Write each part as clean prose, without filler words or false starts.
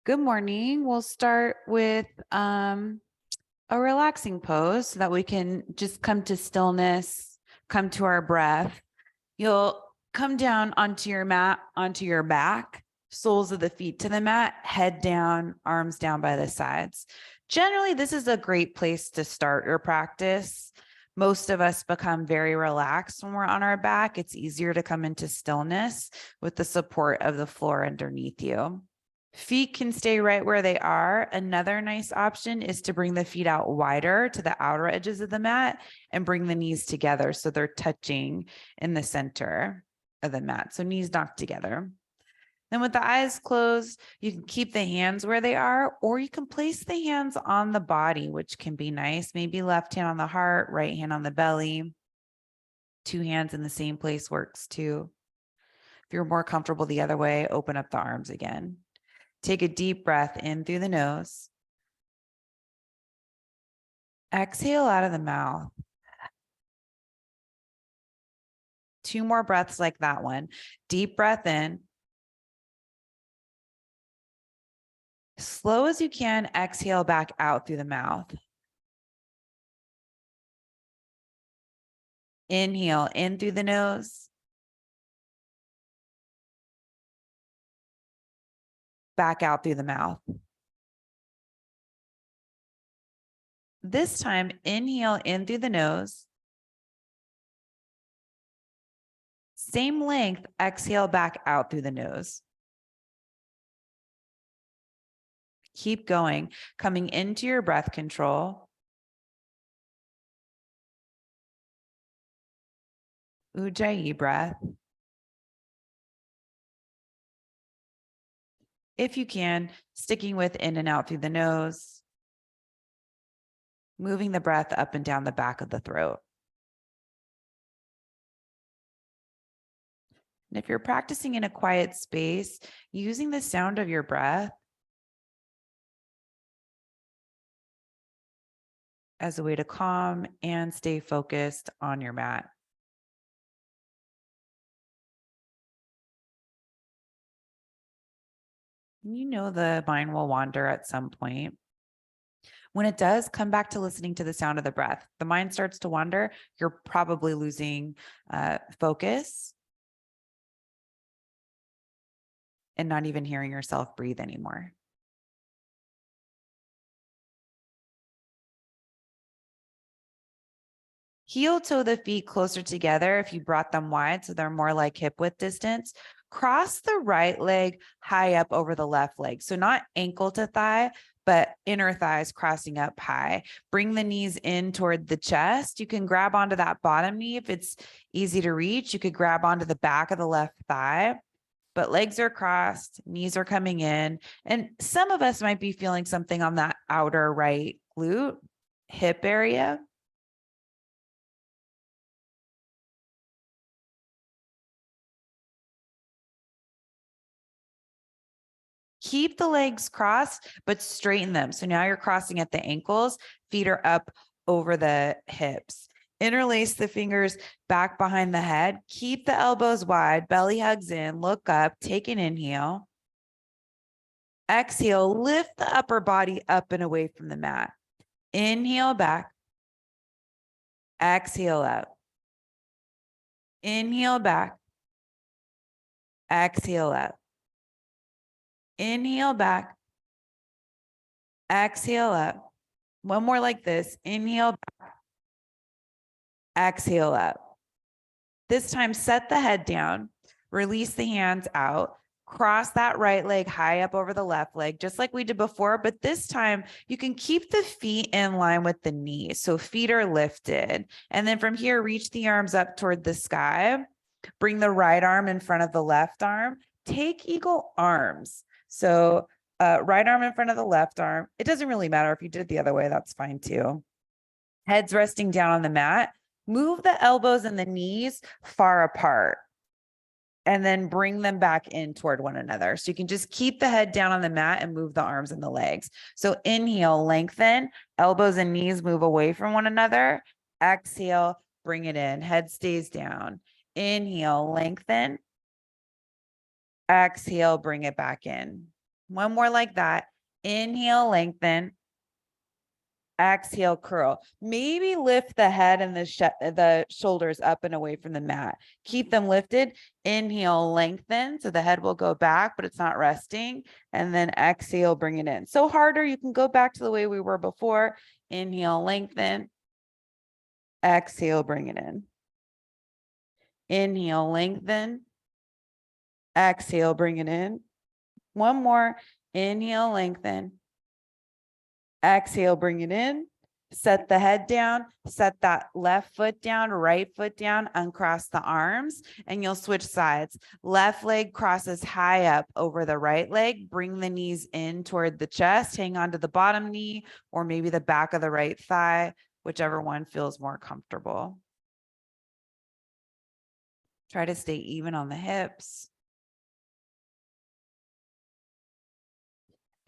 Good morning. We'll start with a relaxing pose so that we can just come to stillness, come to our breath. You'll come down onto your mat, onto your back, soles of the feet to the mat, head down, arms down by the sides. Generally, this is a great place to start your practice. Most of us become very relaxed when we're on our back. It's easier to come into stillness with the support of the floor underneath you. Feet can stay right where they are. Another nice option is to bring the feet out wider to the outer edges of the mat and bring the knees together so they're touching in the center of the mat. So knees knocked together. Then with the eyes closed, you can keep the hands where they are, or you can place the hands on the body, which can be nice. Maybe left hand on the heart, right hand on the belly. Two hands in the same place works too. If you're more comfortable the other way, open up the arms again. Take a deep breath in through the nose. Exhale out of the mouth. Two more breaths like that one. Deep breath in. Slow as you can, exhale back out through the mouth. Inhale in through the nose. Back out through the mouth. This time, inhale in through the nose. Same length, exhale back out through the nose. Keep going, coming into your breath control. Ujjayi breath. If you can, sticking with in and out through the nose. Moving the breath up and down the back of the throat. And if you're practicing in a quiet space, using the sound of your breath as a way to calm and stay focused on your mat. You know the mind will wander at some point. When it does, come back to listening to the sound of the breath. The mind starts to wander, you're probably losing focus and not even hearing yourself breathe anymore. Heel toe the feet closer together if you brought them wide so they're more like hip width distance. Cross the right leg high up over the left leg. So not ankle to thigh, but inner thighs crossing up high. Bring the knees in toward the chest. You can grab onto that bottom knee if it's easy to reach. You could grab onto the back of the left thigh, but legs are crossed, knees are coming in. And some of us might be feeling something on that outer right glute, hip area. Keep the legs crossed, but straighten them. So now you're crossing at the ankles, feet are up over the hips. Interlace the fingers back behind the head. Keep the elbows wide, belly hugs in, look up, take an inhale. Exhale, lift the upper body up and away from the mat. Inhale back. Exhale out. Inhale back. Exhale out. Inhale back. Exhale out. One more like this. Inhale back. Exhale out. This time, set the head down, release the hands out, cross that right leg high up over the left leg, just like we did before. But this time, you can keep the feet in line with the knees. So feet are lifted. And then from here, reach the arms up toward the sky. Bring the right arm in front of the left arm. Take eagle arms. So right arm in front of the left arm. It doesn't really matter if you did it the other way, that's fine too. Heads resting down on the mat. Move the elbows and the knees far apart and then bring them back in toward one another. So you can just keep the head down on the mat and move the arms and the legs. So inhale, lengthen, elbows and knees move away from one another. Exhale, bring it in, head stays down. Inhale, lengthen. Exhale, bring it back in. One more like that. Inhale, lengthen. Exhale, curl. Maybe lift the head and the shoulders up and away from the mat. Keep them lifted. Inhale, lengthen. So the head will go back, but it's not resting. And then exhale, bring it in. So harder, you can go back to the way we were before. Inhale, lengthen. Exhale, bring it in. Inhale, lengthen. Exhale, bring it in. One more. Inhale, lengthen. Exhale, bring it in. Set the head down, set that left foot down, right foot down, uncross the arms, and you'll switch sides. Left leg crosses high up over the right leg. Bring the knees in toward the chest, hang on to the bottom knee, or maybe the back of the right thigh, whichever one feels more comfortable. Try to stay even on the hips.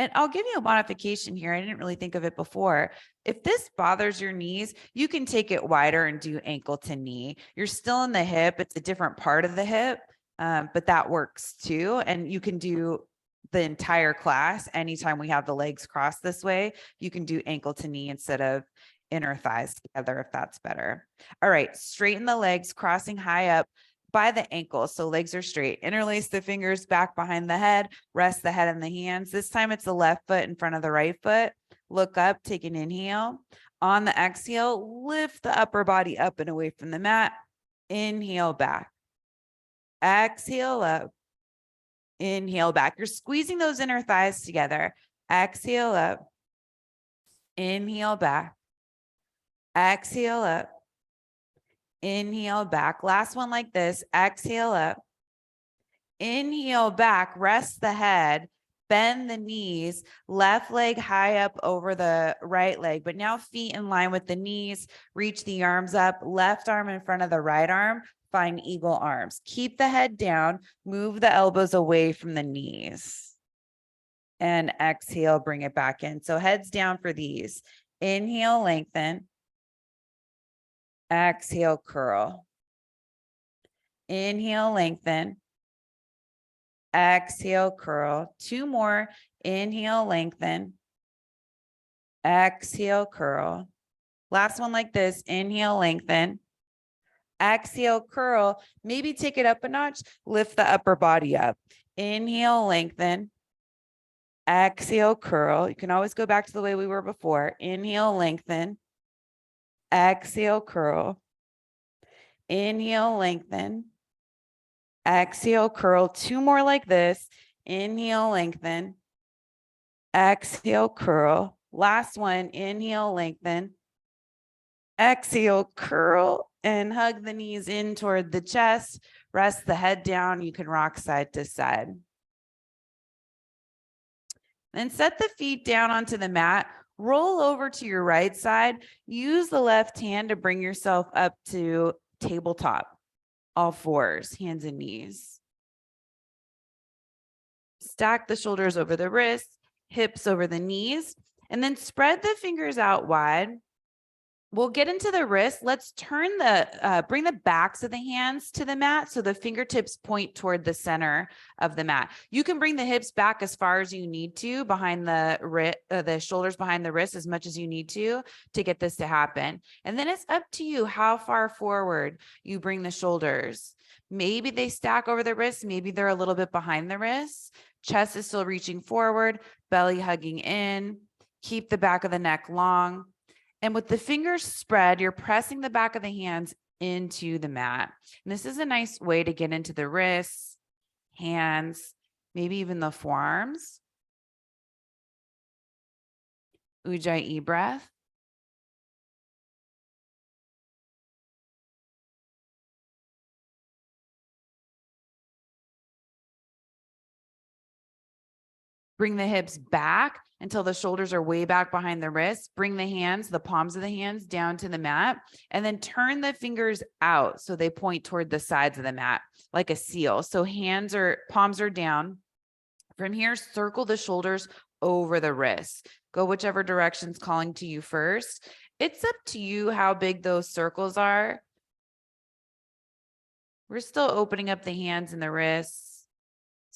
And I'll give you a modification here. I didn't really think of it before. If this bothers your knees, you can take it wider and do ankle to knee. You're still in the hip. It's a different part of the hip, but that works too. And you can do the entire class. Anytime we have the legs crossed this way, you can do ankle to knee instead of inner thighs together, if that's better. All right, straighten the legs, crossing high up by the ankles. So legs are straight. Interlace the fingers back behind the head, rest the head in the hands. This time it's the left foot in front of the right foot. Look up, take an inhale. On the exhale, lift the upper body up and away from the mat. Inhale back. Exhale up. Inhale back. You're squeezing those inner thighs together. Exhale up. Inhale back. Exhale up. Inhale back. Last one like this. Exhale up. Inhale back. Rest the head. Bend the knees. Left leg high up over the right leg. But now feet in line with the knees. Reach the arms up. Left arm in front of the right arm. Find eagle arms. Keep the head down. Move the elbows away from the knees. And exhale. Bring it back in. So heads down for these. Inhale. Lengthen. Exhale, curl. Inhale, lengthen. Exhale, curl. Two more. Inhale, lengthen. Exhale, curl. Last one like this. Inhale, lengthen. Exhale, curl. Maybe take it up a notch. Lift the upper body up. Inhale, lengthen. Exhale, curl. You can always go back to the way we were before. Inhale, lengthen. Exhale, curl. Inhale, lengthen. Exhale, curl. Two more like this. Inhale, lengthen. Exhale, curl. Last one. Inhale, lengthen. Exhale, curl, and hug the knees in toward the chest. Rest the head down. You can rock side to side. Then set the feet down onto the mat. Roll over to your right side. Use the left hand to bring yourself up to tabletop. All fours, hands and knees. Stack the shoulders over the wrists, hips over the knees, and then spread the fingers out wide. We'll get into the wrist. Let's turn bring the backs of the hands to the mat so the fingertips point toward the center of the mat. You can bring the hips back as far as you need to behind the shoulders behind the wrist as much as you need to get this to happen. And then it's up to you how far forward you bring the shoulders. Maybe they stack over the wrists. Maybe they're a little bit behind the wrists. Chest is still reaching forward, belly hugging in. Keep the back of the neck long. And with the fingers spread, you're pressing the back of the hands into the mat. And this is a nice way to get into the wrists, hands, maybe even the forearms. Ujjayi breath. Bring the hips back until the shoulders are way back behind the wrists. Bring the hands, the palms of the hands down to the mat, and then turn the fingers out so they point toward the sides of the mat like a seal. So palms are down. From here, circle the shoulders over the wrists. Go whichever direction's calling to you first. It's up to you how big those circles are. We're still opening up the hands and the wrists.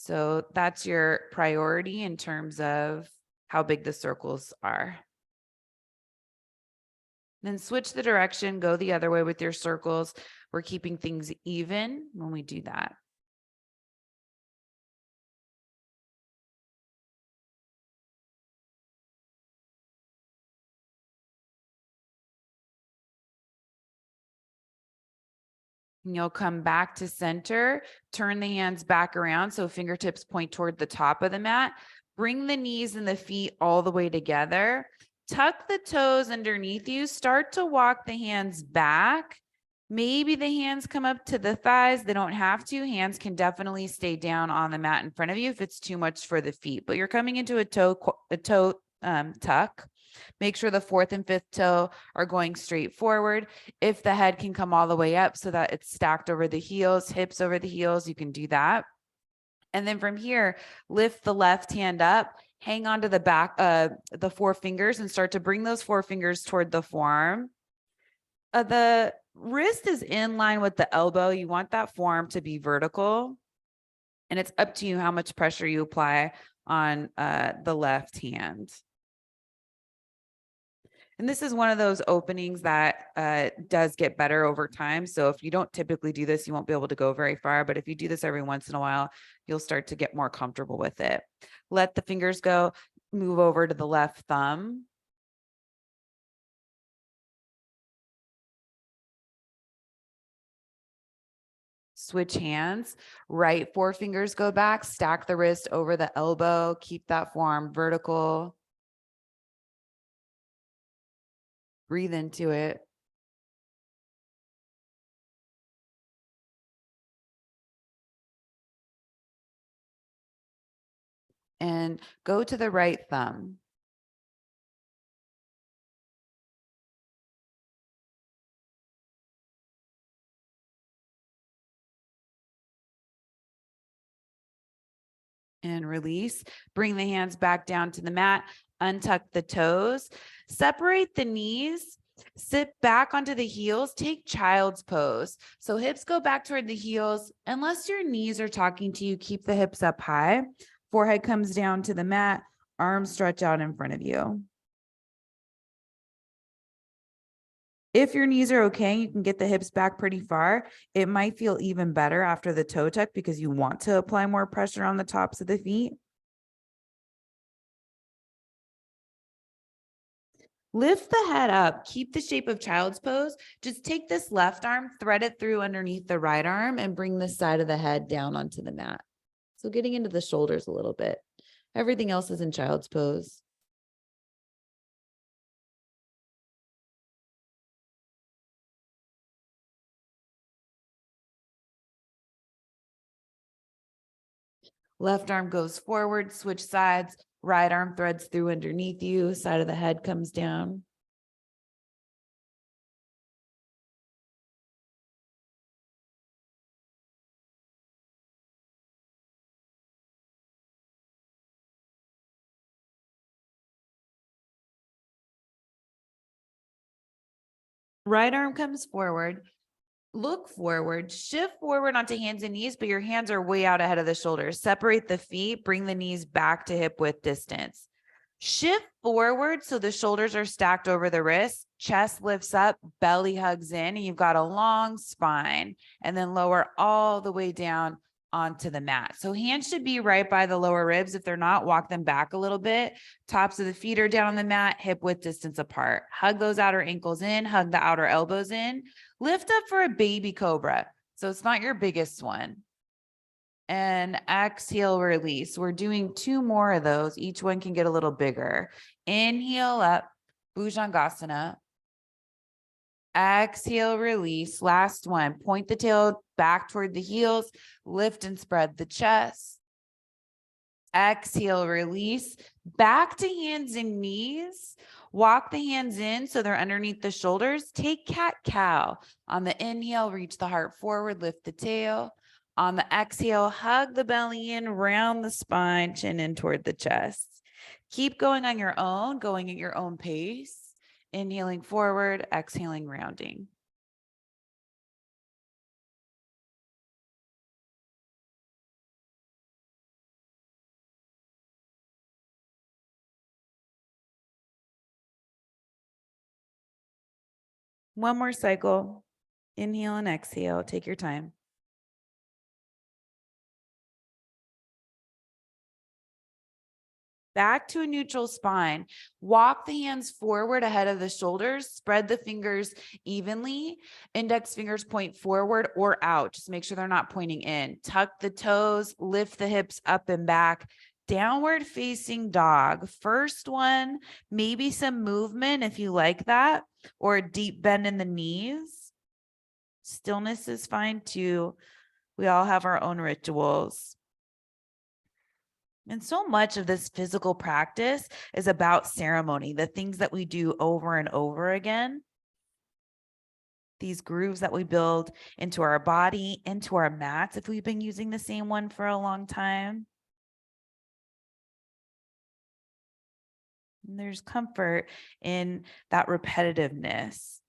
So that's your priority in terms of how big the circles are. Then switch the direction, go the other way with your circles. We're keeping things even when we do that. And you'll come back to center, turn the hands back around so fingertips point toward the top of the mat. Bring the knees and the feet all the way together. Tuck the toes underneath you. Start to walk the hands back. Maybe the hands come up to the thighs. They don't have to. Hands can definitely stay down on the mat in front of you if it's too much for the feet. But you're coming into a toe tuck. Make sure the fourth and fifth toe are going straight forward. If the head can come all the way up so that it's stacked over the heels, hips over the heels, you can do that. And then from here, lift the left hand up, hang on to the back, the four fingers, and start to bring those four fingers toward the forearm. The wrist is in line with the elbow. You want that forearm to be vertical. And it's up to you how much pressure you apply on the left hand. And this is one of those openings that does get better over time. So if you don't typically do this, you won't be able to go very far. But if you do this every once in a while, you'll start to get more comfortable with it. Let the fingers go, move over to the left thumb. Switch hands, right forefingers go back, stack the wrist over the elbow, keep that forearm vertical. Breathe into it. And go to the right thumb. And release. Bring the hands back down to the mat, untuck the toes, separate the knees, sit back onto the heels, take child's pose. So hips go back toward the heels. Unless your knees are talking to you, keep the hips up high. Forehead comes down to the mat, arms stretch out in front of you. If your knees are okay, you can get the hips back pretty far. It might feel even better after the toe tuck because you want to apply more pressure on the tops of the feet. Lift the head up, keep the shape of child's pose. Just take this left arm, thread it through underneath the right arm, and bring this side of the head down onto the mat. So getting into the shoulders a little bit. Everything else is in child's pose. Left arm goes forward, switch sides. Right arm threads through underneath you. Side of the head comes down. Right arm comes forward. Look forward, shift forward onto hands and knees, but your hands are way out ahead of the shoulders. Separate the feet, bring the knees back to hip width distance. Shift forward so the shoulders are stacked over the wrists, chest lifts up, belly hugs in, and you've got a long spine, and then lower all the way down onto the mat. So hands should be right by the lower ribs. If they're not, walk them back a little bit. Tops of the feet are down on the mat, hip width distance apart. Hug those outer ankles in, hug the outer elbows in. Lift up for a baby cobra. So it's not your biggest one. And exhale, release. We're doing 2 more of those. Each one can get a little bigger. Inhale up, Bhujangasana. Exhale, release. Last one. Point the tail back toward the heels. Lift and spread the chest. Exhale, release. Back to hands and knees. Walk the hands in so they're underneath the shoulders. Take cat-cow. On the inhale, reach the heart forward, lift the tail. On the exhale, hug the belly in, round the spine, chin in toward the chest. Keep going on your own, going at your own pace. Inhaling forward, exhaling, rounding. One more cycle. Inhale and exhale. Take your time. Back to a neutral spine. Walk the hands forward ahead of the shoulders. Spread the fingers evenly. Index fingers point forward or out. Just make sure they're not pointing in. Tuck the toes. Lift the hips up and back. Downward facing dog. First one, maybe some movement if you like that, or a deep bend in the knees. Stillness is fine too. We all have our own rituals. And so much of this physical practice is about ceremony, the things that we do over and over again, these grooves that we build into our body, into our mats, if we've been using the same one for a long time. And there's comfort in that repetitiveness.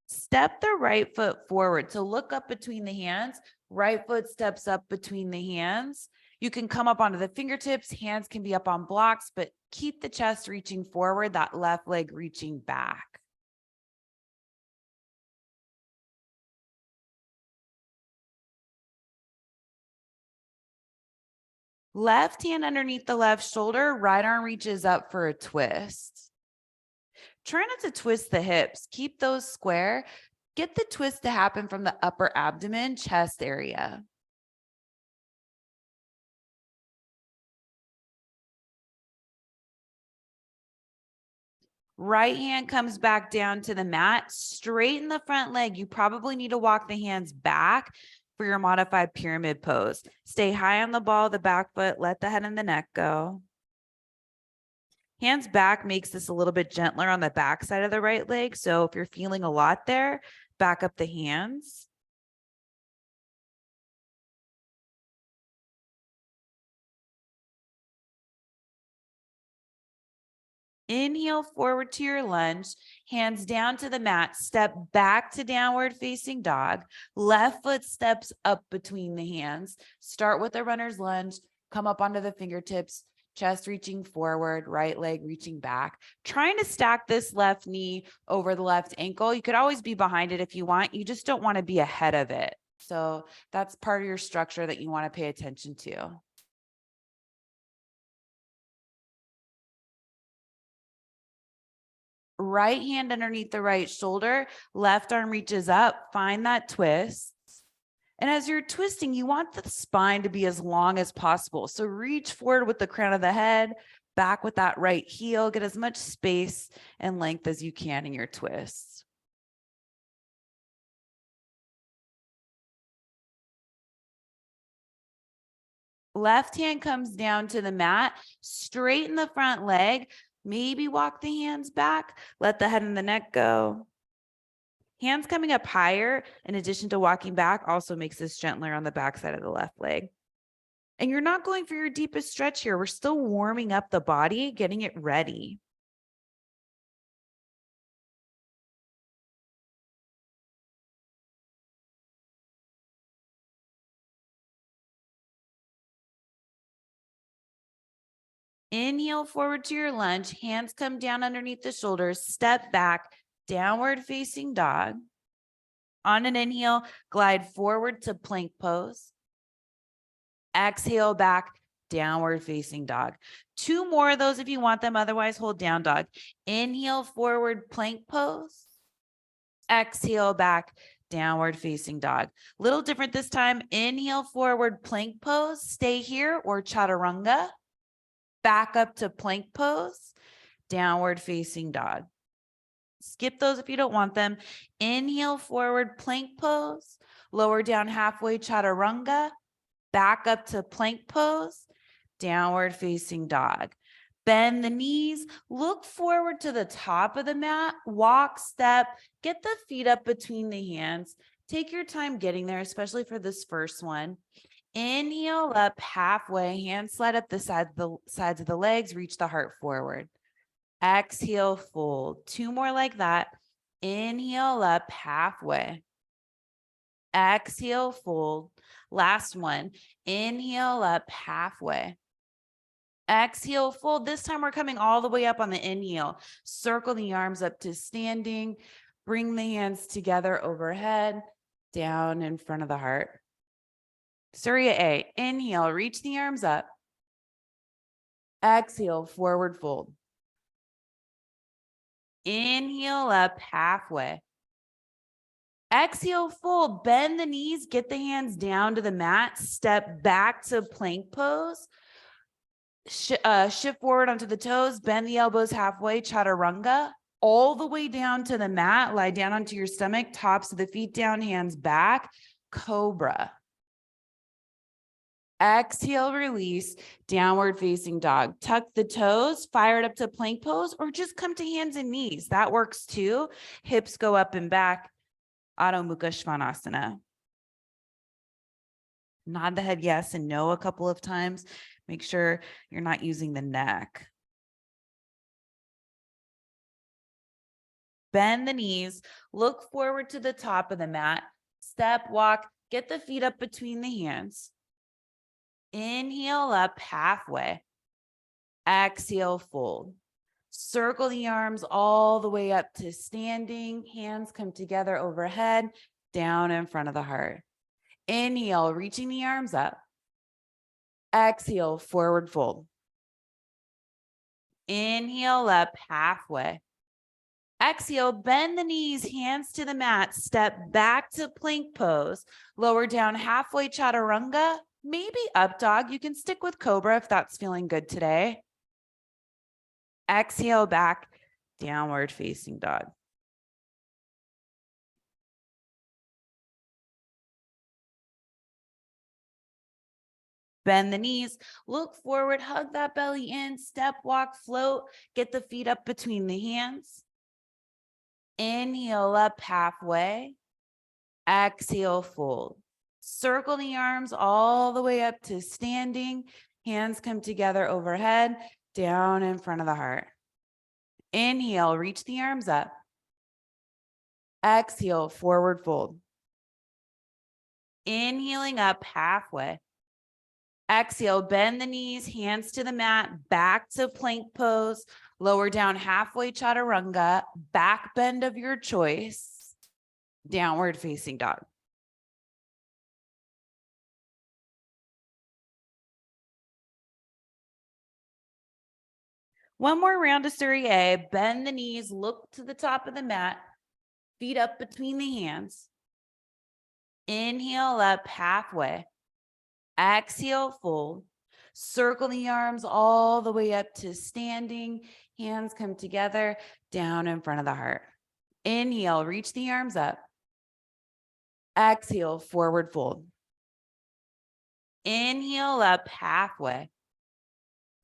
Step the right foot forward. So look up between the hands. Right foot steps up between the hands. You can come up onto the fingertips. Hands can be up on blocks, but keep the chest reaching forward, that left leg reaching back. Left hand underneath the left shoulder, right arm reaches up for a twist. Try not to twist the hips. Keep those square. Get the twist to happen from the upper abdomen, chest area. Right hand comes back down to the mat. Straighten the front leg. You probably need to walk the hands back for your modified pyramid pose. Stay high on the ball, the back foot. Let the head and the neck go. Hands back makes this a little bit gentler on the back side of the right leg. So if you're feeling a lot there, back up the hands. Inhale forward to your lunge, hands down to the mat, step back to downward facing dog. Left foot steps up between the hands. Start with a runner's lunge, come up onto the fingertips, chest reaching forward, right leg reaching back. Trying to stack this left knee over the left ankle. You could always be behind it if you want. You just don't want to be ahead of it. So that's part of your structure that you want to pay attention to. Right hand underneath the right shoulder, left arm reaches up, find that twist. And as you're twisting, you want the spine to be as long as possible. So reach forward with the crown of the head, back with that right heel, get as much space and length as you can in your twists. Left hand comes down to the mat, straighten the front leg, maybe walk the hands back, let the head and the neck go. Hands coming up higher, in addition to walking back, also makes this gentler on the back side of the left leg. And you're not going for your deepest stretch here. We're still warming up the body, getting it ready. Inhale forward to your lunge. Hands come down underneath the shoulders. Step back, downward facing dog. On an inhale, glide forward to plank pose. Exhale back, downward facing dog. Two more of those if you want them. Otherwise, hold down dog. Inhale forward, plank pose. Exhale back, downward facing dog. Little different this time. Inhale forward, plank pose. Stay here or chaturanga. Back up to plank pose, downward facing dog. Skip those if you don't want them. Inhale forward, plank pose. Lower down halfway, chaturanga. Back up to plank pose, downward facing dog. Bend the knees, look forward to the top of the mat, walk, step, get the feet up between the hands. Take your time getting there, especially for this first one. Inhale up halfway, hands slide up the sides of the legs, reach the heart forward. Exhale, fold. Two more like that. Inhale up halfway. Exhale, fold. Last one. Inhale up halfway. Exhale, fold. This time we're coming all the way up on the inhale. Circle the arms up to standing. Bring the hands together overhead, down in front of the heart. Surya A. Inhale, reach the arms up. Exhale, forward fold. Inhale up halfway. Exhale, fold. Bend the knees, get the hands down to the mat. Step back to plank pose. Shift forward onto the toes, bend the elbows halfway, chaturanga, all the way down to the mat. Lie down onto your stomach, tops of the feet down, hands back, cobra. Exhale, release, downward facing dog. Tuck the toes, fire it up to plank pose, or just come to hands and knees. That works too. Hips go up and back, Adho Mukha Svanasana. Nod the head yes and no a couple of times. Make sure you're not using the neck. Bend the knees, look forward to the top of the mat, step, walk, get the feet up between the hands. Inhale up halfway. Exhale, fold. Circle the arms all the way up to standing. Hands come together overhead, down in front of the heart. Inhale, reaching the arms up. Exhale, forward fold. Inhale up halfway. Exhale, bend the knees, hands to the mat, step back to plank pose, lower down halfway chaturanga, maybe up dog. You can stick with cobra if that's feeling good today. Exhale back, downward facing dog. Bend the knees, look forward, hug that belly in, step, walk, float, get the feet up between the hands. Inhale up halfway. Exhale, fold. Circle the arms all the way up to standing. Hands come together overhead, down in front of the heart. Inhale, reach the arms up. Exhale, forward fold. Inhaling up halfway. Exhale, bend the knees, hands to the mat, back to plank pose, lower down halfway chaturanga, back bend of your choice, downward facing dog. One more round of Surya A. Bend the knees, look to the top of the mat, feet up between the hands. Inhale up halfway. Exhale, fold. Circle the arms all the way up to standing. Hands come together, down in front of the heart. Inhale, reach the arms up. Exhale, forward fold. Inhale up halfway.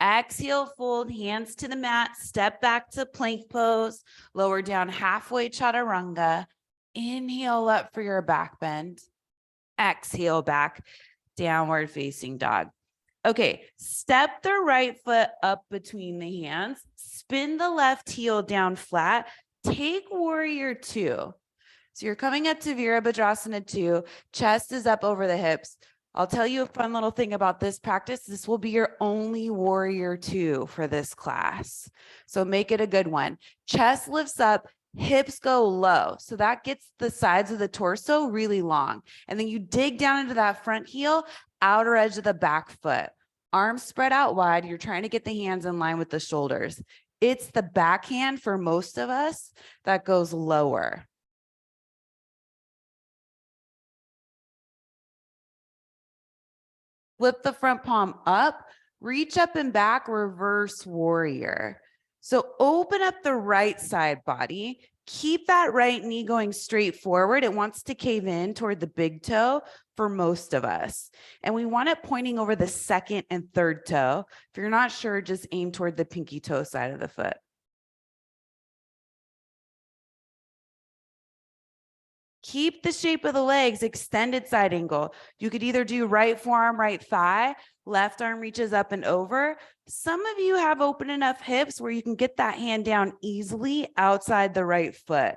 Exhale, fold, hands to the mat, step back to plank pose, lower down halfway chaturanga. Inhale up for your back bend. Exhale back, downward facing dog. Okay, step the right foot up between the hands, spin the left heel down flat, take warrior two. So you're coming up to Virabhadrasana 2, chest is up over the hips. I'll tell you a fun little thing about this practice. This will be your only warrior 2 for this class. So make it a good one. Chest lifts up, hips go low. So that gets the sides of the torso really long. And then you dig down into that front heel, outer edge of the back foot. Arms spread out wide. You're trying to get the hands in line with the shoulders. It's the backhand for most of us that goes lower. Flip the front palm up, reach up and back, reverse warrior. So open up the right side body. Keep that right knee going straight forward. It wants to cave in toward the big toe for most of us. And we want it pointing over the second and third toe. If you're not sure, just aim toward the pinky toe side of the foot. Keep the shape of the legs, extended side angle. You could either do right forearm, right thigh, left arm reaches up and over. Some of you have open enough hips where you can get that hand down easily outside the right foot.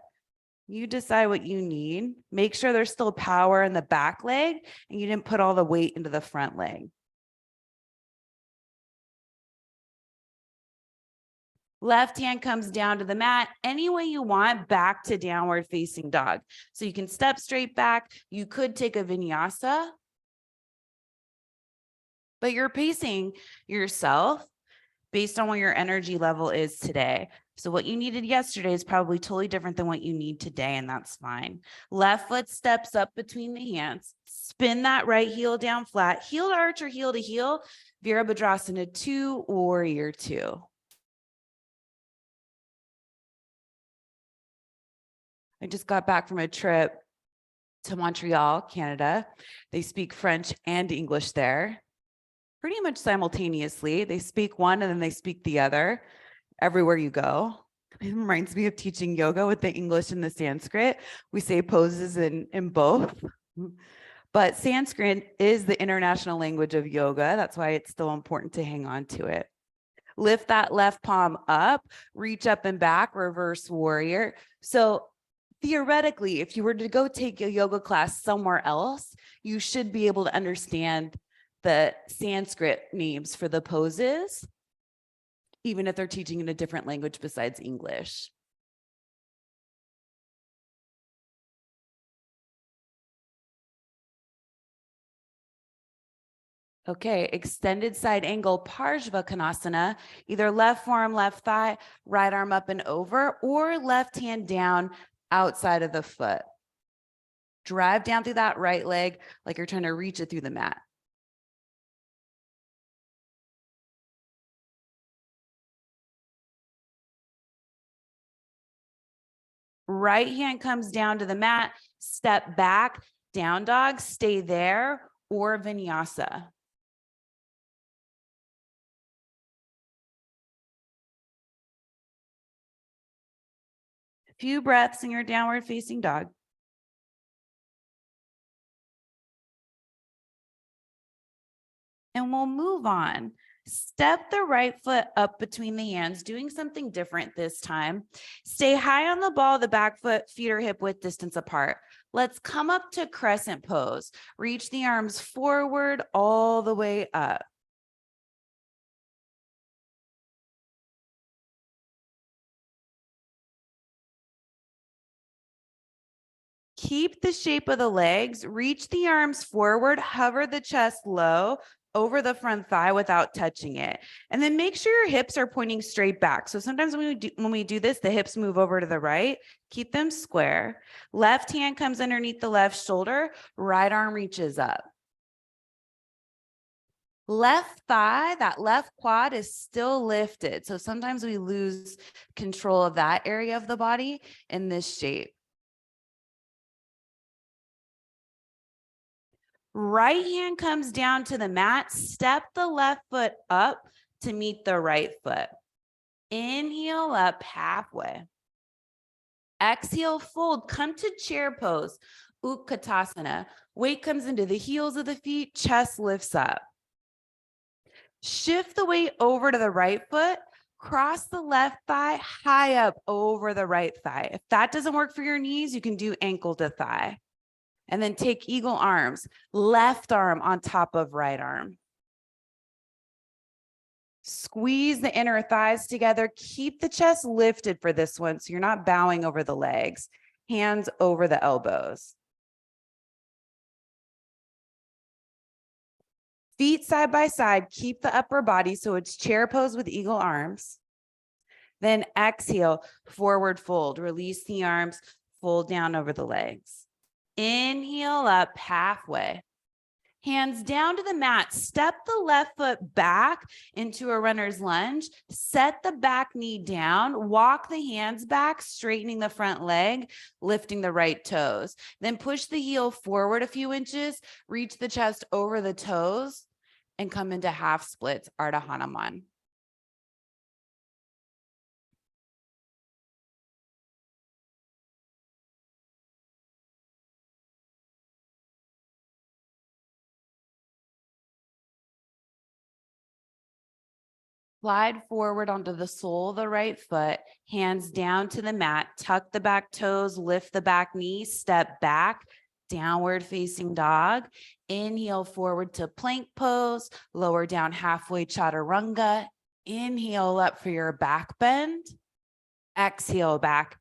You decide what you need. Make sure there's still power in the back leg and you didn't put all the weight into the front leg. Left hand comes down to the mat any way you want, back to downward facing dog. So you can step straight back. You could take a vinyasa, but you're pacing yourself based on what your energy level is today. So what you needed yesterday is probably totally different than what you need today, and that's fine. Left foot steps up between the hands. Spin that right heel down flat. Heel to arch or heel to heel. Virabhadrasana 2, Warrior 2. I just got back from a trip to Montreal, Canada. They speak French and English there pretty much simultaneously. They speak one and then they speak the other everywhere you go. It reminds me of teaching yoga with the English and the Sanskrit. We say poses in both. But Sanskrit is the international language of yoga. That's why it's still important to hang on to it. Lift that left palm up, reach up and back, reverse warrior. So theoretically, if you were to go take a yoga class somewhere else, you should be able to understand the Sanskrit names for the poses, even if they're teaching in a different language besides English. Okay, extended side angle Parshvakonasana, either left forearm, left thigh, right arm up and over, or left hand down outside of the foot. Drive down through that right leg like you're trying to reach it through the mat. Right hand comes down to the mat, step back, down dog, stay there, or vinyasa. Few breaths in your downward facing dog. And we'll move on. Step the right foot up between the hands, doing something different this time. Stay high on the ball, the back foot, feet are hip width distance apart. Let's come up to crescent pose. Reach the arms forward all the way up. Keep the shape of the legs, reach the arms forward, hover the chest low over the front thigh without touching it. And then make sure your hips are pointing straight back. So sometimes when we do this, the hips move over to the right, keep them square. Left hand comes underneath the left shoulder, right arm reaches up. Left thigh, that left quad is still lifted. So sometimes we lose control of that area of the body in this shape. Right hand comes down to the mat, step the left foot up to meet the right foot. Inhale up halfway. Exhale, fold, come to chair pose, Utkatasana. Weight comes into the heels of the feet, chest lifts up. Shift the weight over to the right foot, cross the left thigh high up over the right thigh. If that doesn't work for your knees, you can do ankle to thigh. And then take eagle arms, left arm on top of right arm. Squeeze the inner thighs together. Keep the chest lifted for this one so you're not bowing over the legs. Hands over the elbows. Feet side by side. Keep the upper body so it's chair pose with eagle arms. Then exhale, forward fold. Release the arms, fold down over the legs. Inhale up halfway. Hands down to the mat. Step the left foot back into a runner's lunge. Set the back knee down. Walk the hands back, straightening the front leg, lifting the right toes. Then push the heel forward a few inches, reach the chest over the toes, and come into half splits, Ardha Hanuman. Slide forward onto the sole of the right foot, hands down to the mat, tuck the back toes, lift the back knee, step back, downward facing dog. Inhale forward to plank pose, lower down halfway chaturanga. Inhale up for your back bend. Exhale back,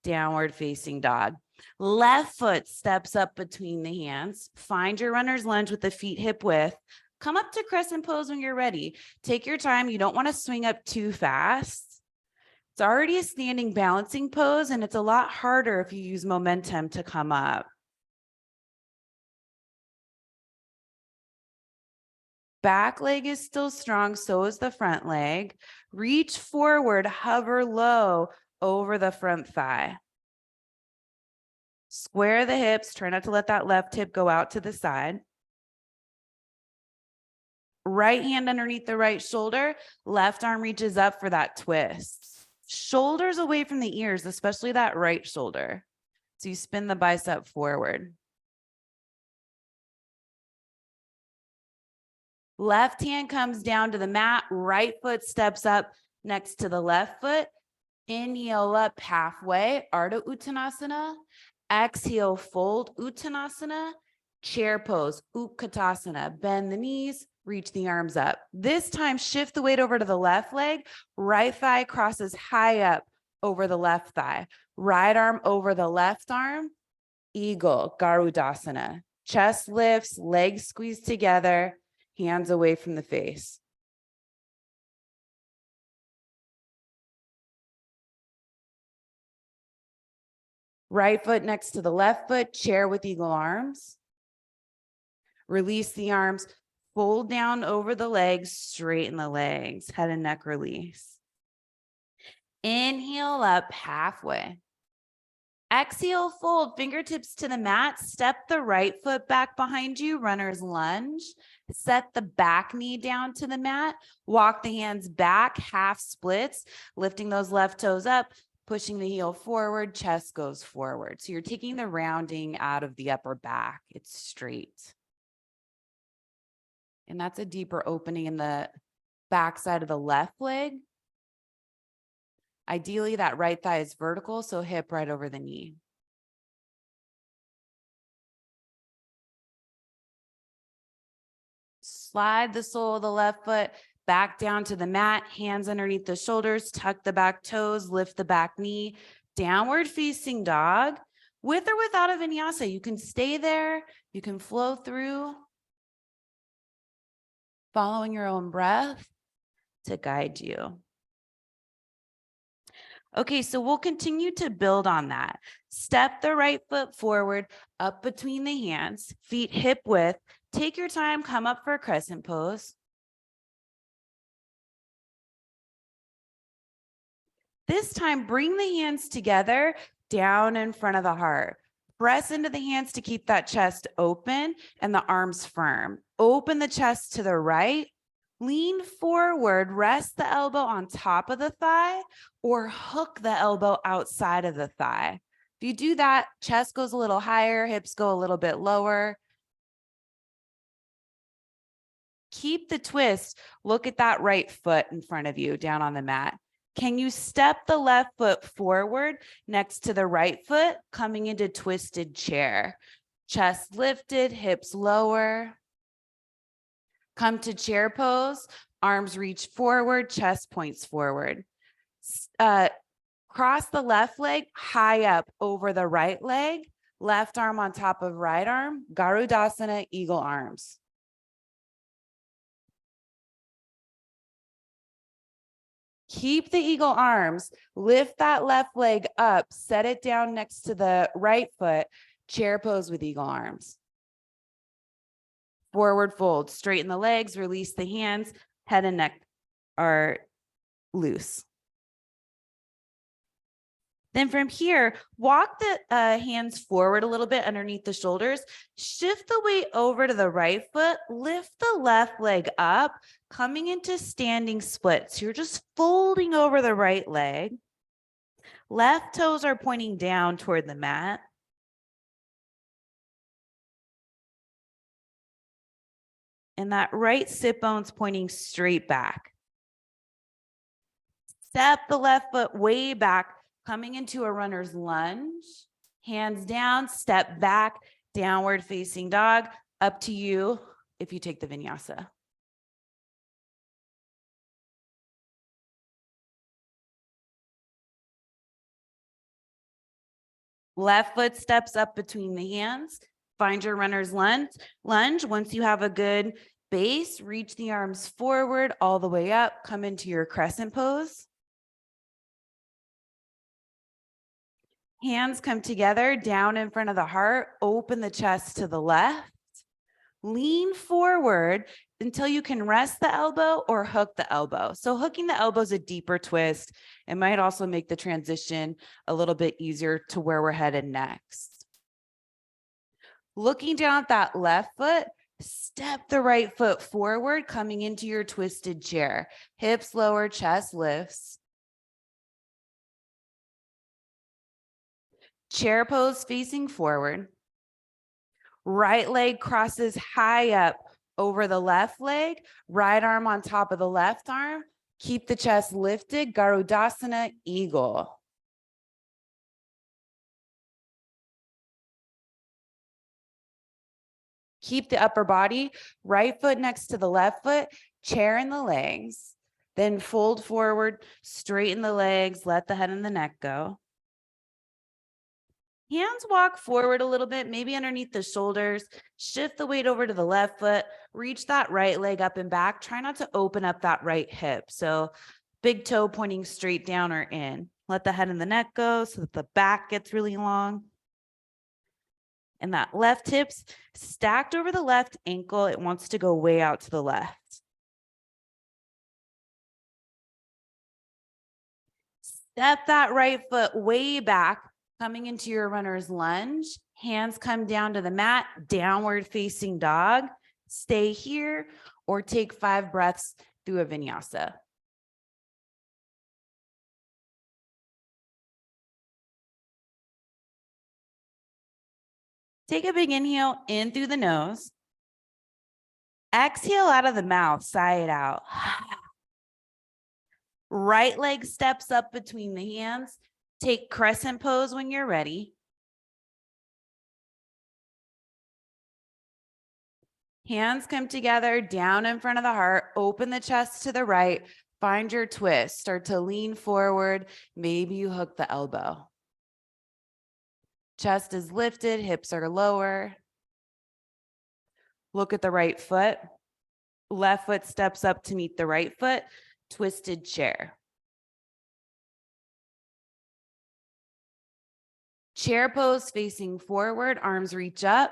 downward facing dog. Left foot steps up between the hands. Find your runner's lunge with the feet hip width. Come up to crescent pose when you're ready. Take your time. You don't want to swing up too fast. It's already a standing balancing pose, and it's a lot harder if you use momentum to come up. Back leg is still strong, so is the front leg. Reach forward, hover low over the front thigh. Square the hips, try not to let that left hip go out to the side. Right hand underneath the right shoulder, left arm reaches up for that twist. Shoulders away from the ears, especially that right shoulder. So you spin the bicep forward. Left hand comes down to the mat, right foot steps up next to the left foot. Inhale up halfway, Ardha Uttanasana. Exhale, fold Uttanasana. Chair pose, Utkatasana. Bend the knees, reach the arms up. This time, shift the weight over to the left leg. Right thigh crosses high up over the left thigh. Right arm over the left arm. Eagle, Garudasana. Chest lifts, legs squeeze together, hands away from the face. Right foot next to the left foot, chair with eagle arms. Release the arms, fold down over the legs, straighten the legs, head and neck release. Inhale up halfway. Exhale, fold, fingertips to the mat, step the right foot back behind you, runner's lunge. Set the back knee down to the mat, walk the hands back, half splits, lifting those left toes up, pushing the heel forward, chest goes forward. So you're taking the rounding out of the upper back. It's straight. And that's a deeper opening in the back side of the left leg. Ideally, that right thigh is vertical, so hip right over the knee. Slide the sole of the left foot back down to the mat, hands underneath the shoulders, tuck the back toes, lift the back knee, downward facing dog. With or without a vinyasa, you can stay there, you can flow through, following your own breath to guide you. Okay, so we'll continue to build on that. Step the right foot forward, up between the hands, feet hip width. Take your time, come up for a crescent pose. This time, bring the hands together down in front of the heart. Press into the hands to keep that chest open and the arms firm. Open the chest to the right. Lean forward, rest the elbow on top of the thigh or hook the elbow outside of the thigh. If you do that, chest goes a little higher, hips go a little bit lower. Keep the twist. Look at that right foot in front of you down on the mat. Can you step the left foot forward next to the right foot, coming into twisted chair? Chest lifted, hips lower. Come to chair pose, arms reach forward, chest points forward. Cross the left leg high up over the right leg, left arm on top of right arm, Garudasana, eagle arms. Keep the eagle arms, lift that left leg up, set it down next to the right foot, chair pose with eagle arms. Forward fold, straighten the legs, release the hands, head and neck are loose. Then from here, walk the hands forward a little bit underneath the shoulders, shift the weight over to the right foot, lift the left leg up, coming into standing splits. You're just folding over the right leg. Left toes are pointing down toward the mat. And that right sit bone's pointing straight back. Step the left foot way back, coming into a runner's lunge. Hands down, step back, downward facing dog. Up to you if you take the vinyasa. Left foot steps up between the hands. Find your runner's lunge. Once you have a good base, reach the arms forward all the way up. Come into your crescent pose. Hands come together down in front of the heart. Open the chest to the left. Lean forward until you can rest the elbow or hook the elbow. So hooking the elbow is a deeper twist. It might also make the transition a little bit easier to where we're headed next. Looking down at that left foot, step the right foot forward, coming into your twisted chair. Hips lower, chest lifts. Chair pose facing forward. Right leg crosses high up over the left leg, right arm on top of the left arm. Keep the chest lifted, Garudasana, eagle. Keep the upper body, right foot next to the left foot, chair in the legs. Then fold forward, straighten the legs, let the head and the neck go. Hands walk forward a little bit, maybe underneath the shoulders. Shift the weight over to the left foot. Reach that right leg up and back. Try not to open up that right hip. So big toe pointing straight down or in. Let the head and the neck go so that the back gets really long. And that left hip's stacked over the left ankle. It wants to go way out to the left. Step that right foot way back, coming into your runner's lunge. Hands come down to the mat, downward facing dog. Stay here or take 5 breaths through a vinyasa. Take a big inhale in through the nose. Exhale out of the mouth, sigh it out. Right leg steps up between the hands. Take crescent pose when you're ready. Hands come together down in front of the heart. Open the chest to the right. Find your twist. Start to lean forward. Maybe you hook the elbow. Chest is lifted, hips are lower. Look at the right foot. Left foot steps up to meet the right foot. Twisted chair. Chair pose facing forward, arms reach up.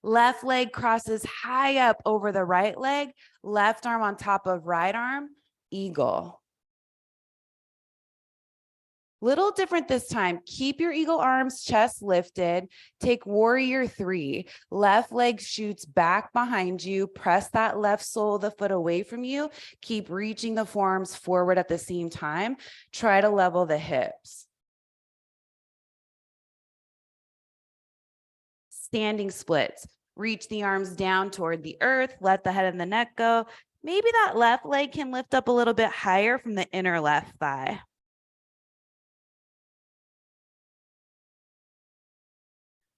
Left leg crosses high up over the right leg. Left arm on top of right arm, eagle. Little different this time. Keep your eagle arms, chest lifted. Take warrior 3. Left leg shoots back behind you. Press that left sole of the foot away from you. Keep reaching the forearms forward at the same time. Try to level the hips. Standing splits. Reach the arms down toward the earth. Let the head and the neck go. Maybe that left leg can lift up a little bit higher from the inner left thigh.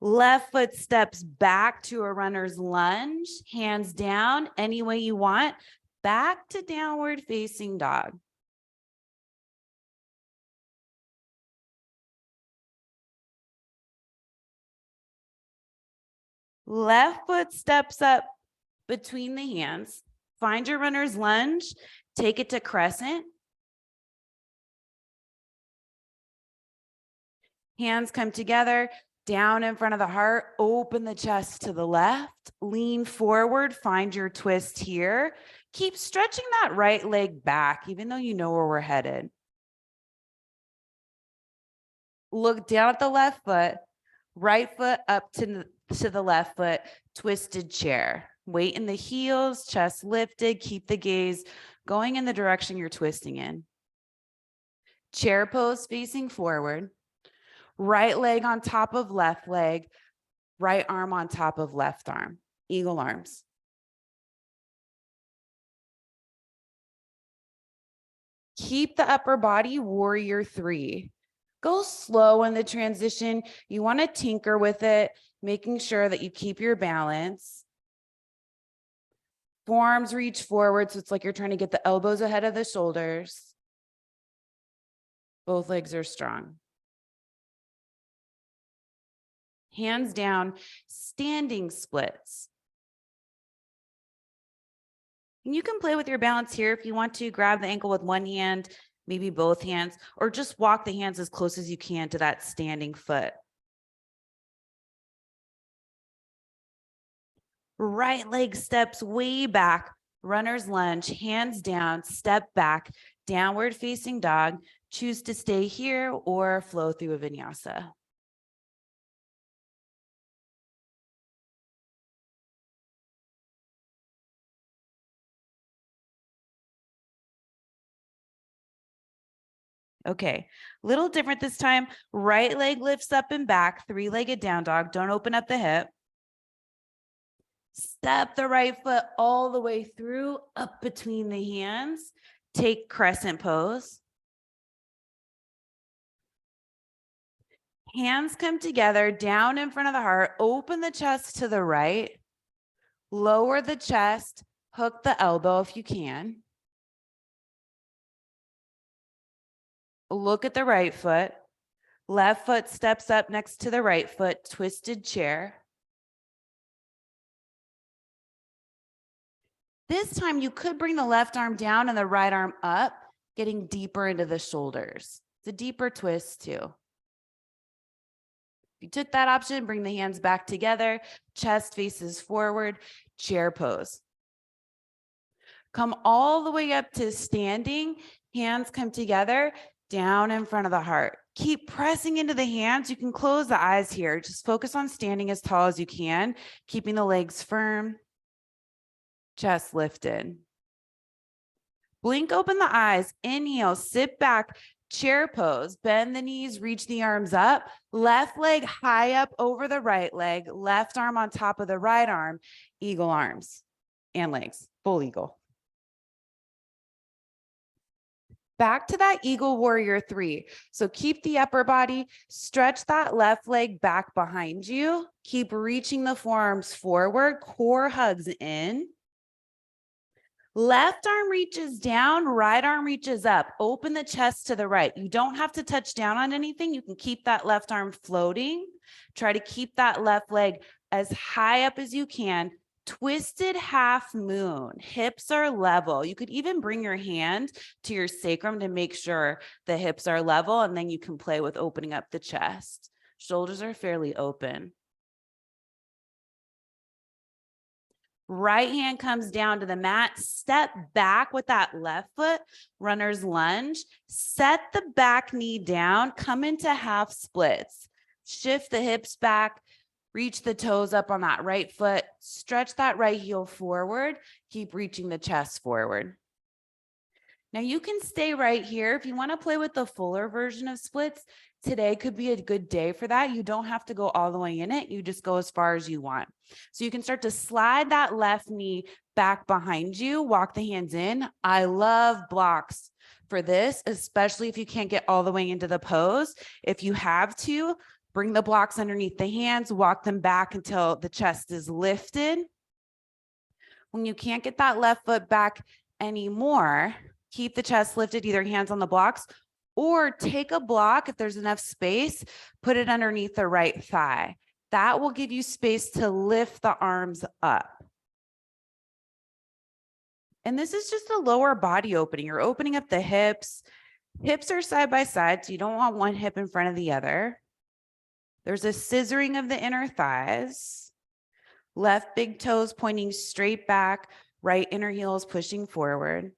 Left foot steps back to a runner's lunge, hands down, any way you want, back to downward facing dog. Left foot steps up between the hands. Find your runner's lunge, take it to crescent. Hands come together, down in front of the heart, open the chest to the left, lean forward, find your twist here. Keep stretching that right leg back, even though you know where we're headed. Look down at the left foot, right foot up to the left foot, twisted chair. Weight in the heels, chest lifted, keep the gaze going in the direction you're twisting in. Chair pose facing forward. Right leg on top of left leg, right arm on top of left arm, eagle arms. Keep the upper body, warrior 3. Go slow in the transition. You want to tinker with it, making sure that you keep your balance. Forearms reach forward, so it's like you're trying to get the elbows ahead of the shoulders. Both legs are strong. Hands down, standing splits. And you can play with your balance here if you want to. Grab the ankle with one hand, maybe both hands, or just walk the hands as close as you can to that standing foot. Right leg steps way back, runner's lunge, hands down, step back, downward facing dog. Choose to stay here or flow through a vinyasa. Okay, little different this time. Right leg lifts up and back, three-legged down dog. Don't open up the hip. Step the right foot all the way through, up between the hands. Take crescent pose. Hands come together down in front of the heart. Open the chest to the right. Lower the chest. Hook the elbow if you can. Look at the right foot. Left foot steps up next to the right foot. Twisted chair. This time you could bring the left arm down and the right arm up, getting deeper into the shoulders. It's a deeper twist too. If you took that option, bring the hands back together, chest faces forward, chair pose. Come all the way up to standing, hands come together, down in front of the heart. Keep pressing into the hands. You can close the eyes here. Just focus on standing as tall as you can, keeping the legs firm, chest lifted. Blink open the eyes, inhale, sit back, chair pose, bend the knees, reach the arms up, left leg high up over the right leg, left arm on top of the right arm, eagle arms and legs, full eagle. Back to that eagle warrior 3. So keep the upper body, stretch that left leg back behind you, keep reaching the forearms forward, core hugs in. Left arm reaches down, right arm reaches up. Open the chest to the right. You don't have to touch down on anything. You can keep that left arm floating. Try to keep that left leg as high up as you can. Twisted half moon. Hips are level. You could even bring your hand to your sacrum to make sure the hips are level, and then you can play with opening up the chest. Shoulders are fairly open. Right hand comes down to the mat, step back with that left foot, runner's lunge, set the back knee down, come into half splits, shift the hips back, reach the toes up on that right foot, stretch that right heel forward, keep reaching the chest forward. Now you can stay right here. If you want to play with the fuller version of splits, today could be a good day for that. You don't have to go all the way in it. You just go as far as you want. So you can start to slide that left knee back behind you, walk the hands in. I love blocks for this, especially if you can't get all the way into the pose. If you have to, bring the blocks underneath the hands, walk them back until the chest is lifted. When you can't get that left foot back anymore, keep the chest lifted, either hands on the blocks, or take a block if there's enough space, put it underneath the right thigh. That will give you space to lift the arms up. And this is just a lower body opening. You're opening up the hips. Hips are side by side, so you don't want one hip in front of the other. There's a scissoring of the inner thighs. Left big toes pointing straight back, right inner heels pushing forward.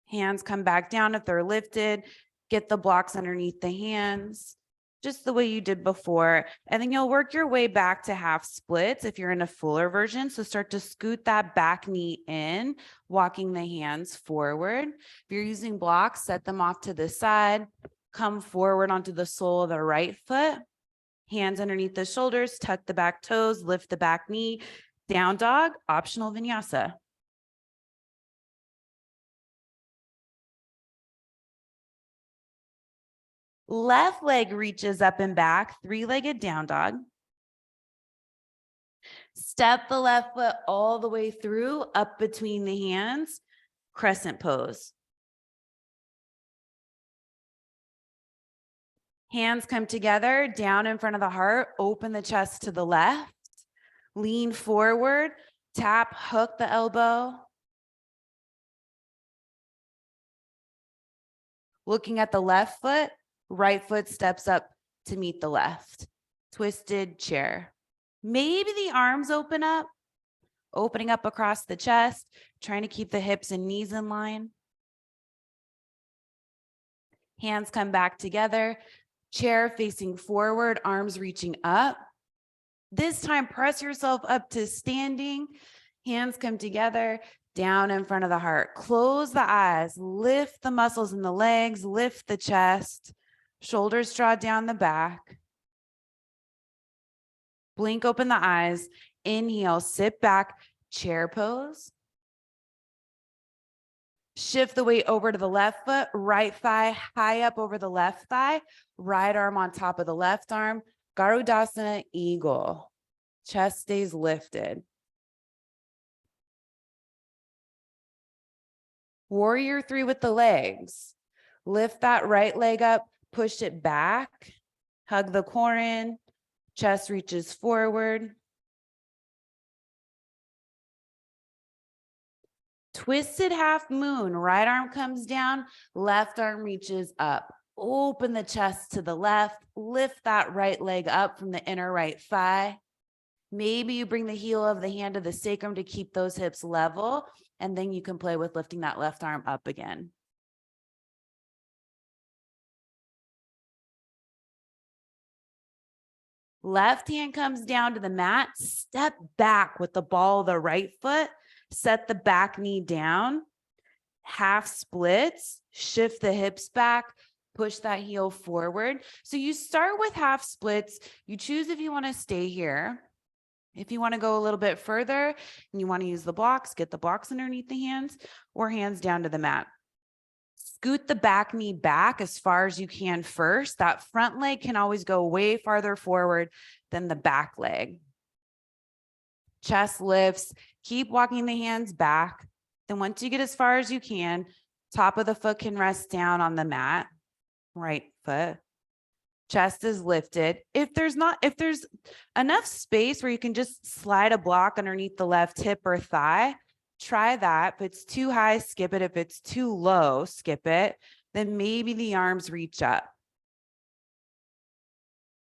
Hands come back down if they're lifted. Get the blocks underneath the hands, just the way you did before. And then you'll work your way back to half splits if you're in a fuller version. So start to scoot that back knee in, walking the hands forward. If you're using blocks, set them off to the side. Come forward onto the sole of the right foot. Hands underneath the shoulders, tuck the back toes, lift the back knee. Down dog, optional vinyasa. Left leg reaches up and back, three-legged down dog. Step the left foot all the way through, up between the hands, crescent pose. Hands come together, down in front of the heart, open the chest to the left, lean forward, tap, hook the elbow. Looking at the left foot, right foot steps up to meet the left. Twisted chair. Maybe the arms open up, opening up across the chest, trying to keep the hips and knees in line. Hands come back together, chair facing forward, arms reaching up. This time, press yourself up to standing. Hands come together, down in front of the heart. Close the eyes, lift the muscles in the legs, lift the chest, shoulders draw down the back. Blink open the eyes, inhale, sit back, chair pose. Shift the weight over to the left foot, right thigh high up over the left thigh, right arm on top of the left arm, Garudasana eagle. Chest stays lifted. Warrior 3 with the legs. Lift that right leg up, push it back, hug the core in, chest reaches forward. Twisted half moon, right arm comes down, left arm reaches up. Open the chest to the left, lift that right leg up from the inner right thigh. Maybe you bring the heel of the hand to the sacrum to keep those hips level, and then you can play with lifting that left arm up again. Left hand comes down to the mat, step back with the ball of the right foot, set the back knee down, half splits, shift the hips back, push that heel forward. So you start with half splits. You choose if you want to stay here. If you want to go a little bit further and you want to use the blocks, get the blocks underneath the hands or hands down to the mat. Scoot the back knee back as far as you can first. That front leg can always go way farther forward than the back leg. Chest lifts, keep walking the hands back. Then once you get as far as you can, top of the foot can rest down on the mat, right foot. Chest is lifted. If there's enough space where you can just slide a block underneath the left hip or thigh, try that. If it's too high, skip it. If it's too low, skip it. Then maybe the arms reach up.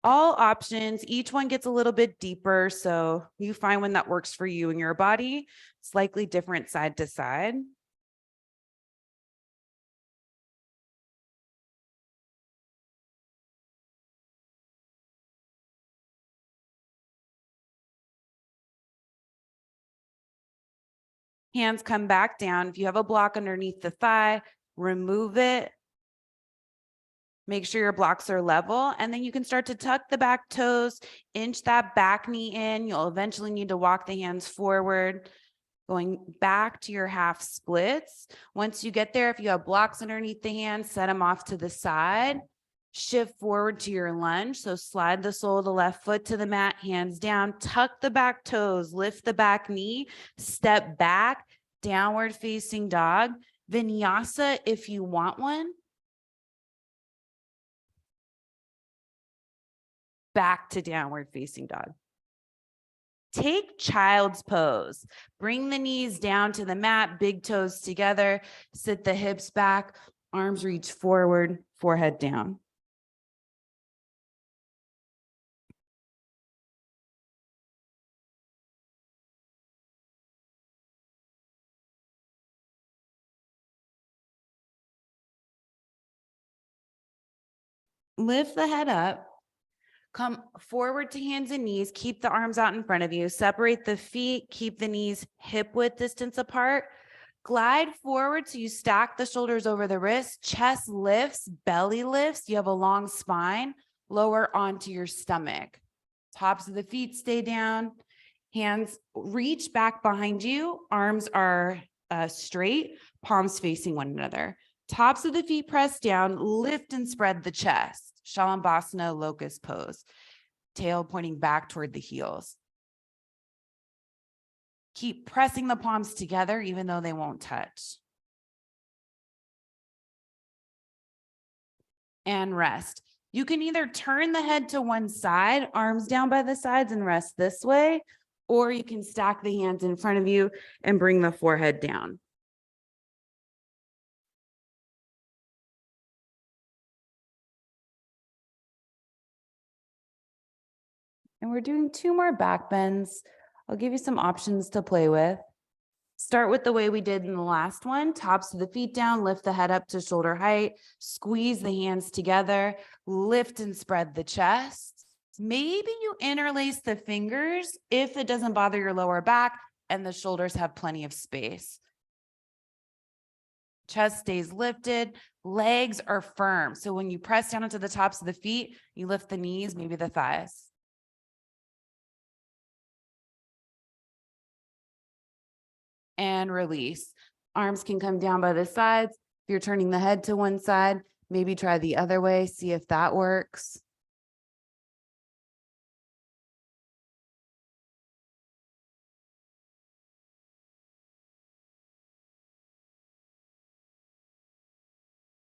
All options, each one gets a little bit deeper, so you find one that works for you and your body. It's likely different side to side. Hands come back down. If you have a block underneath the thigh, remove it. Make sure your blocks are level, and then you can start to tuck the back toes, inch that back knee in. You'll eventually need to walk the hands forward, going back to your half splits. Once you get there, if you have blocks underneath the hands, set them off to the side. Shift forward to your lunge. So slide the sole of the left foot to the mat, hands down, tuck the back toes, lift the back knee, step back, downward facing dog. Vinyasa if you want one. Back to downward facing dog. Take child's pose. Bring the knees down to the mat, big toes together, sit the hips back, arms reach forward, forehead down. Lift the head up. Come forward to hands and knees. Keep the arms out in front of you. Separate the feet. Keep the knees hip width distance apart. Glide forward so you stack the shoulders over the wrist. Chest lifts, belly lifts. You have a long spine. Lower onto your stomach. Tops of the feet stay down. Hands reach back behind you. Arms are straight. Palms facing one another. Tops of the feet press down. Lift and spread the chest. Shalabhasana, locust pose. Tail pointing back toward the heels. Keep pressing the palms together even though they won't touch. And rest. You can either turn the head to one side, arms down by the sides and rest this way, or you can stack the hands in front of you and bring the forehead down. And we're doing 2 more back bends. I'll give you some options to play with. Start with the way we did in the last one, tops of the feet down, lift the head up to shoulder height, squeeze the hands together, lift and spread the chest. Maybe you interlace the fingers if it doesn't bother your lower back and the shoulders have plenty of space. Chest stays lifted, legs are firm. So when you press down into the tops of the feet, you lift the knees, maybe the thighs. And release. Arms can come down by the sides. If you're turning the head to one side, maybe try the other way, see if that works.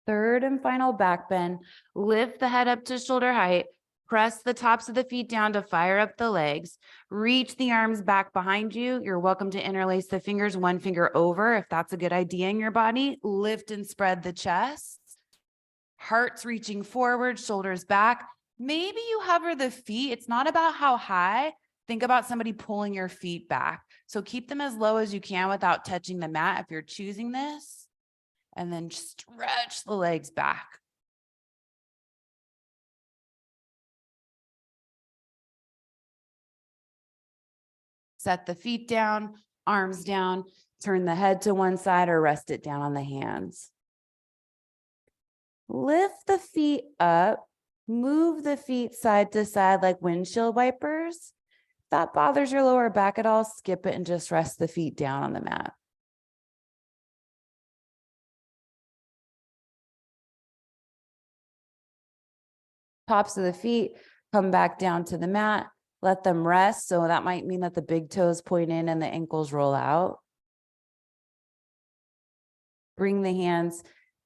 Third and final back bend. Lift the head up to shoulder height. Press the tops of the feet down to fire up the legs. Reach the arms back behind you. You're welcome to interlace the fingers, one finger over if that's a good idea in your body. Lift and spread the chest. Heart's reaching forward, shoulders back. Maybe you hover the feet. It's not about how high. Think about somebody pulling your feet back. So keep them as low as you can without touching the mat if you're choosing this. And then stretch the legs back. Set the feet down, arms down, turn the head to one side or rest it down on the hands. Lift the feet up, move the feet side to side like windshield wipers. If that bothers your lower back at all, skip it and just rest the feet down on the mat. Tops of the feet come back down to the mat. Let them rest. So that might mean that the big toes point in and the ankles roll out. Bring the hands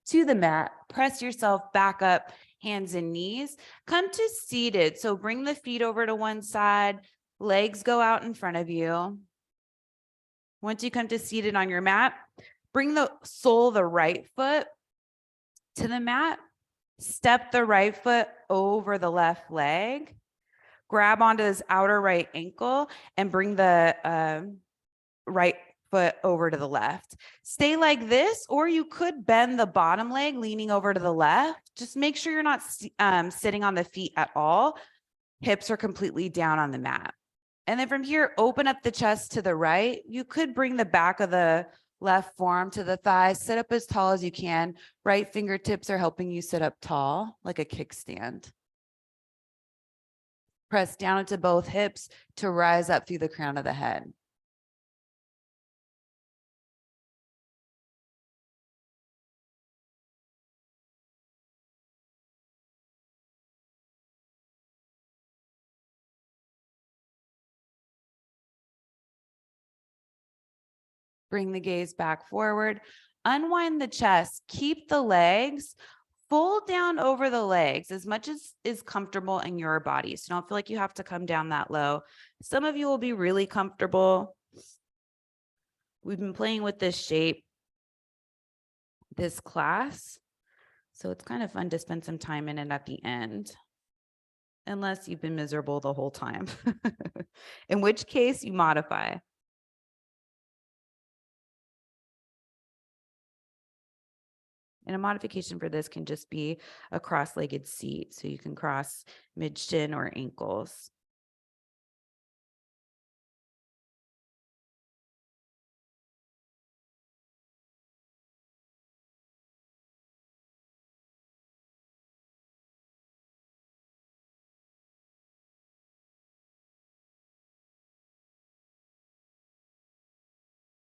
to the mat. Press yourself back up, hands and knees. Come to seated. So bring the feet over to one side. Legs go out in front of you. Once you come to seated on your mat, bring the sole of the right foot to the mat. Step the right foot over the left leg. Grab onto this outer right ankle and bring the right foot over to the left. Stay like this, or you could bend the bottom leg leaning over to the left. Just make sure you're not sitting on the feet at all. Hips are completely down on the mat. And then from here, open up the chest to the right. You could bring the back of the left forearm to the thigh. Sit up as tall as you can. Right fingertips are helping you sit up tall, like a kickstand. Press down into both hips to rise up through the crown of the head. Bring the gaze back forward. Unwind the chest. Keep the legs. Fold down over the legs as much as is comfortable in your body. So don't feel like you have to come down that low. Some of you will be really comfortable. We've been playing with this shape this class. So it's kind of fun to spend some time in it at the end. Unless you've been miserable the whole time. In which case you modify. And a modification for this can just be a cross-legged seat. So you can cross mid-shin or ankles.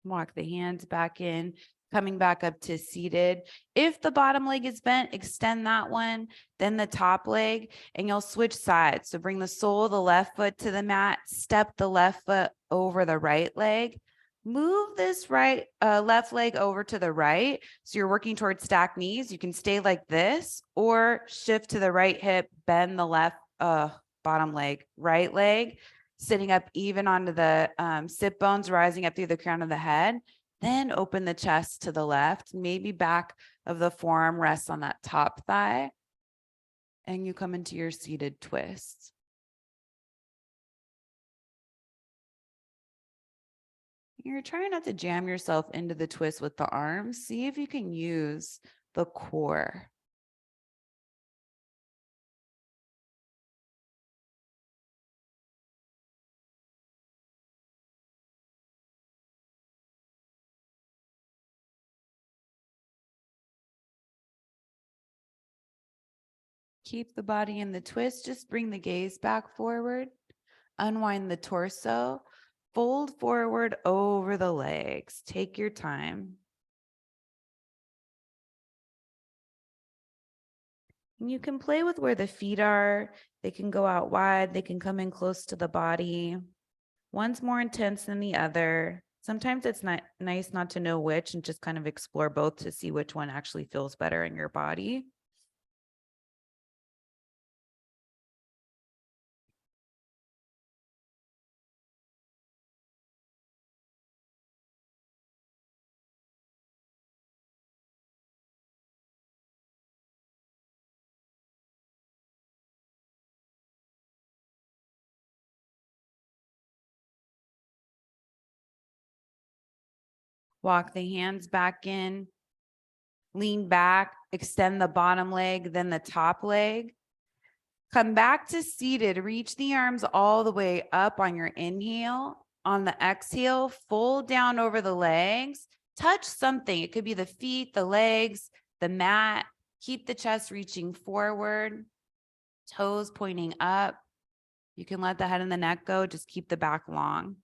Walk the hands back in, coming back up to seated. If the bottom leg is bent, extend that one, then the top leg, and you'll switch sides. So bring the sole of the left foot to the mat, step the left foot over the right leg, Move this left leg over to the right. So you're working towards stacked knees. You can stay like this or shift to the right hip, bend the left bottom leg, right leg, sitting up even onto the sit bones, rising up through the crown of the head. Then open the chest to the left, maybe back of the forearm rests on that top thigh. And you come into your seated twist. You're trying not to jam yourself into the twist with the arms. See if you can use the core. Keep the body in the twist. Just bring the gaze back forward. Unwind the torso. Fold forward over the legs. Take your time. And you can play with where the feet are. They can go out wide. They can come in close to the body. One's more intense than the other. Sometimes it's not nice not to know which and just kind of explore both to see which one actually feels better in your body. Walk the hands back in, lean back, extend the bottom leg, then the top leg. Come back to seated, reach the arms all the way up on your inhale. On the exhale, fold down over the legs, touch something. It could be the feet, the legs, the mat. Keep the chest reaching forward, toes pointing up. You can let the head and the neck go, just keep the back long.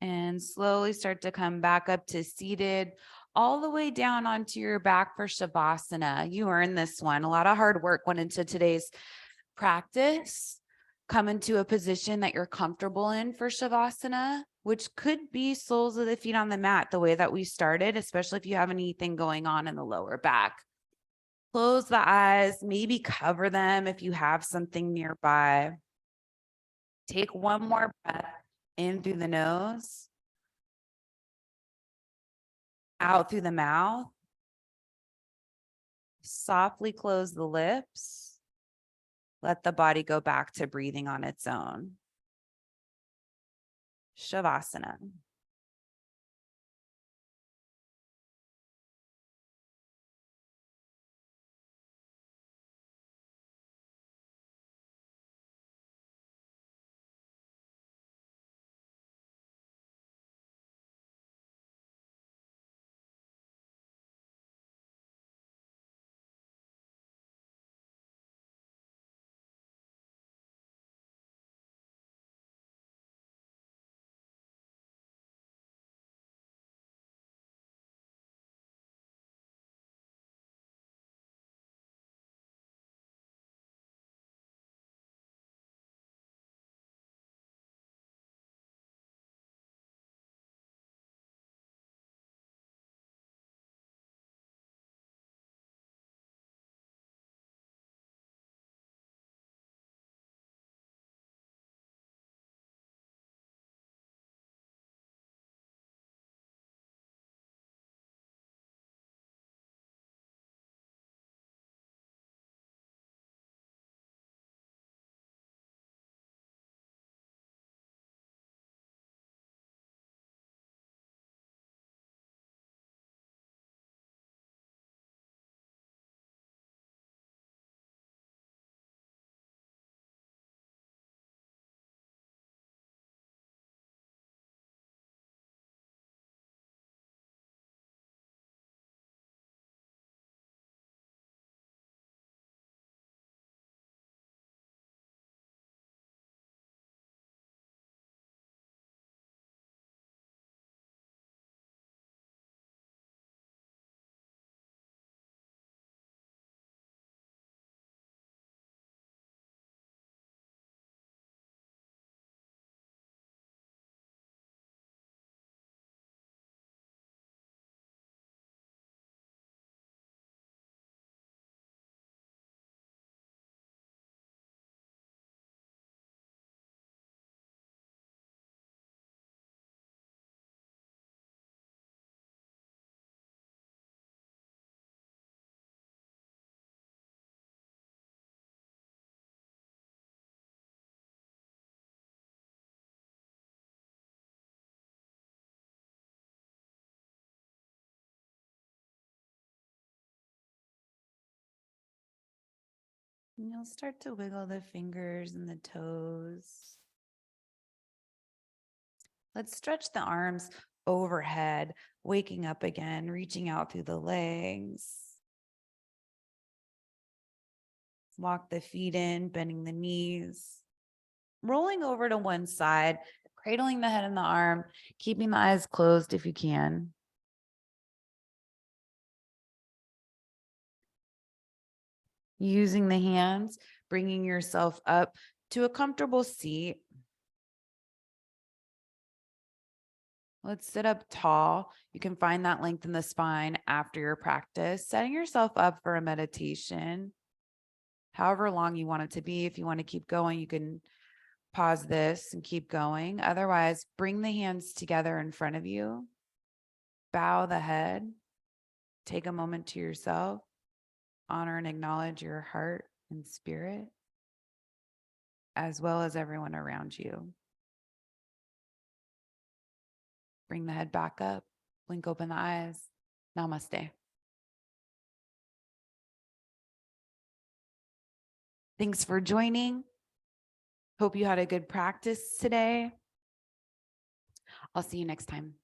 And slowly start to come back up to seated, all the way down onto your back for Shavasana. You earned this one. A lot of hard work went into today's practice. Come into a position that you're comfortable in for Shavasana, which could be soles of the feet on the mat, the way that we started, especially if you have anything going on in the lower back. Close the eyes, maybe cover them if you have something nearby. Take one more breath in through the nose, out through the mouth. Softly close the lips. Let the body go back to breathing on its own. Shavasana. And you'll start to wiggle the fingers and the toes. Let's stretch the arms overhead, waking up again, reaching out through the legs. Walk the feet in, bending the knees, rolling over to one side, cradling the head and the arm, keeping the eyes closed if you can. Using the hands, bringing yourself up to a comfortable seat. Let's sit up tall. You can find that length in the spine after your practice, setting yourself up for a meditation, however long you want it to be. If you want to keep going, you can pause this and keep going. Otherwise, bring the hands together in front of you. Bow the head. Take a moment to yourself. Honor and acknowledge your heart and spirit, as well as everyone around you. Bring the head back up. Blink open the eyes. Namaste. Thanks for joining. Hope you had a good practice today. I'll see you next time.